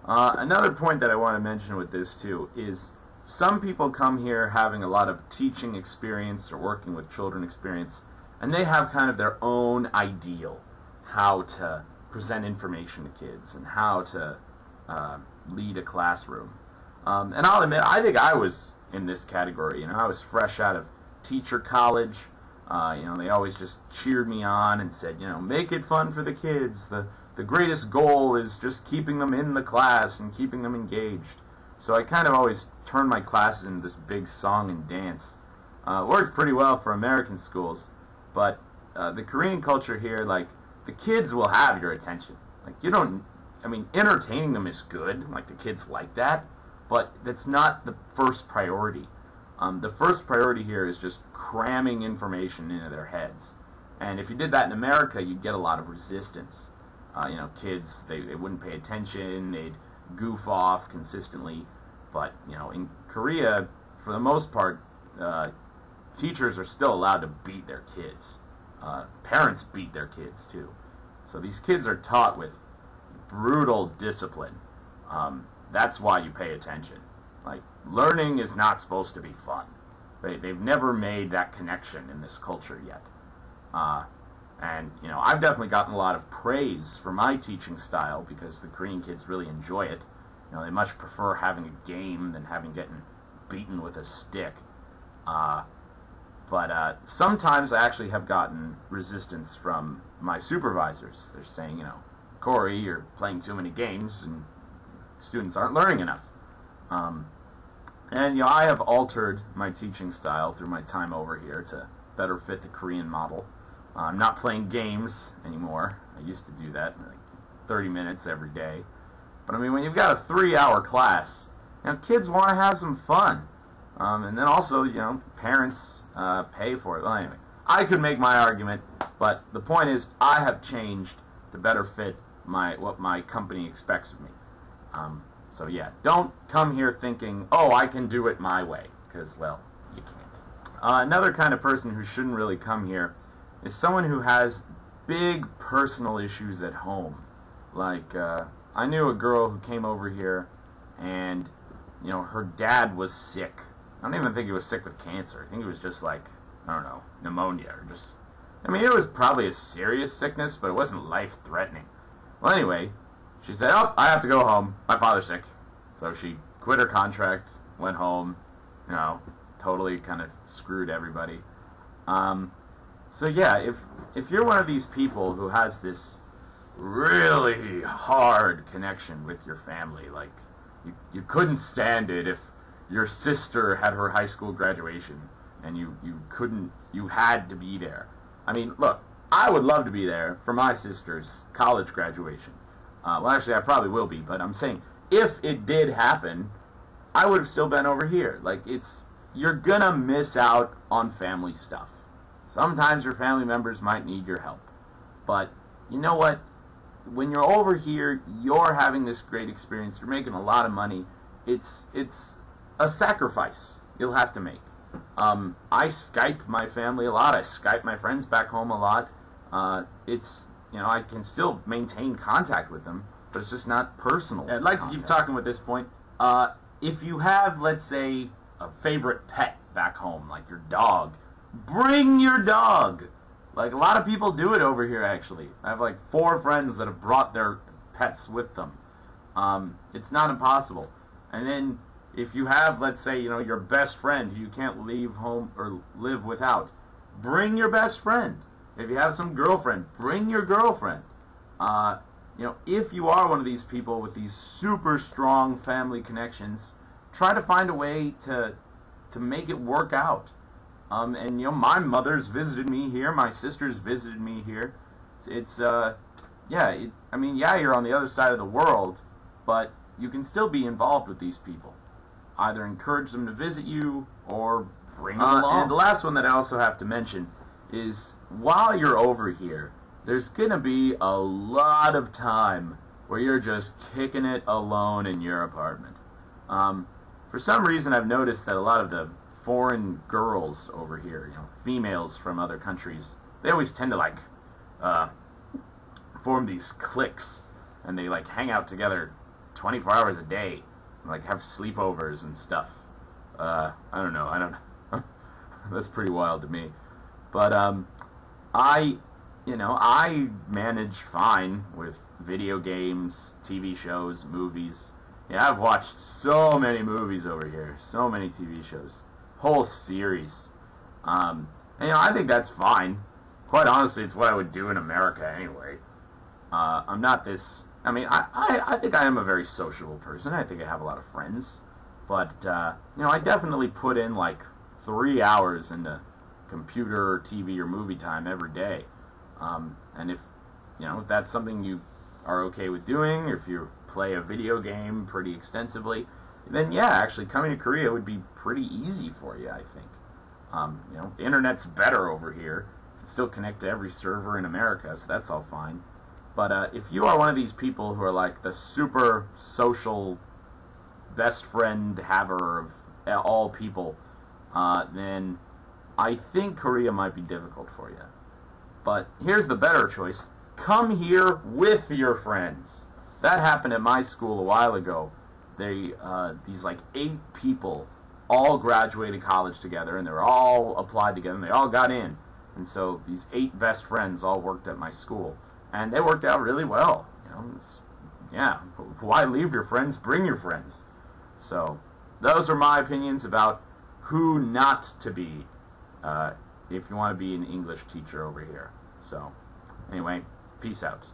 Another point that I want to mention with this too is some people come here having a lot of teaching experience or working with children experience, and they have kind of their own ideal how to present information to kids and how to lead a classroom. And I'll admit, I think I was in this category. I was fresh out of teacher college. They always just cheered me on and said, make it fun for the kids. The greatest goal is just keeping them in the class and keeping them engaged. So I kind of always turned my classes into this big song and dance. It worked pretty well for American schools, but the Korean culture here, like, the kids will have your attention. Like, entertaining them is good, like the kids like that, but that's not the first priority. The first priority here is just cramming information into their heads. And if you did that in America, you'd get a lot of resistance. Kids, they wouldn't pay attention, they'd goof off consistently. But, in Korea, for the most part, teachers are still allowed to beat their kids. Parents beat their kids, too. So these kids are taught with brutal discipline. That's why you pay attention. Like, learning is not supposed to be fun. They've never made that connection in this culture yet. I've definitely gotten a lot of praise for my teaching style because the Korean kids really enjoy it. They much prefer having a game than getting beaten with a stick. But sometimes I actually have gotten resistance from my supervisors. They're saying, Corey, you're playing too many games and students aren't learning enough. I have altered my teaching style through my time over here to better fit the Korean model. I'm not playing games anymore. I used to do that, like 30 minutes every day. But when you've got a 3-hour class, kids want to have some fun. And then also, parents pay for it. Well, anyway, I could make my argument, but the point is I have changed to better fit what my company expects of me. So yeah, don't come here thinking, oh, I can do it my way, because, well, you can't. Another kind of person who shouldn't really come here is someone who has big personal issues at home. Like, I knew a girl who came over here, and, her dad was sick. I don't even think he was sick with cancer. I think it was just like, I don't know, pneumonia, or just, it was probably a serious sickness, but it wasn't life-threatening. Well, anyway, she said, oh, I have to go home. My father's sick. So she quit her contract, went home, totally kind of screwed everybody. So yeah, if you're one of these people who has this really hard connection with your family, like you couldn't stand it if your sister had her high school graduation and you had to be there. Look, I would love to be there for my sister's college graduation. Well, actually, I probably will be, but I'm saying if it did happen, I would have still been over here. Like, you're gonna miss out on family stuff. Sometimes your family members might need your help. But you know what? When you're over here, you're having this great experience. You're making a lot of money. It's a sacrifice you'll have to make. I Skype my family a lot. I Skype my friends back home a lot. I can still maintain contact with them, but it's just not personal. I'd like to keep talking with this point. If you have, let's say, a favorite pet back home, like your dog, bring your dog. Like, a lot of people do it over here, actually. I have like 4 friends that have brought their pets with them. It's not impossible. And then if you have, let's say, your best friend who you can't leave home or live without, bring your best friend. If you have some girlfriend, bring your girlfriend. If you are one of these people with these super strong family connections, try to find a way to make it work out. My mother's visited me here, my sister's visited me here. You're on the other side of the world, but you can still be involved with these people. Either encourage them to visit you or bring them along. And the last one that I also have to mention is, while you're over here, there's going to be a lot of time where you're just kicking it alone in your apartment. For some reason, I've noticed that a lot of the foreign girls over here, females from other countries, they always tend to form these cliques, and they hang out together 24 hours a day, like have sleepovers and stuff. I don't know. That's pretty wild to me. But I manage fine with video games, TV shows, movies. Yeah, I've watched so many movies over here, so many TV shows, whole series. And, I think that's fine. Quite honestly, it's what I would do in America anyway. I'm not this... I think I am a very sociable person. I think I have a lot of friends. But, I definitely put in, 3 hours into computer or TV or movie time every day. And if that's something you are okay with doing, if you play a video game pretty extensively, then yeah, actually coming to Korea would be pretty easy for you, I think. The internet's better over here. You can still connect to every server in America, so that's all fine. But if you are one of these people who are like the super social best friend haver of all people, then I think Korea might be difficult for you. But here's the better choice. Come here with your friends. That happened at my school a while ago. These 8 people all graduated college together, and they were all applied together, and they all got in. And so these 8 best friends all worked at my school, and they worked out really well. Why leave your friends? Bring your friends. So those are my opinions about who not to be if you want to be an English teacher over here. So anyway, peace out.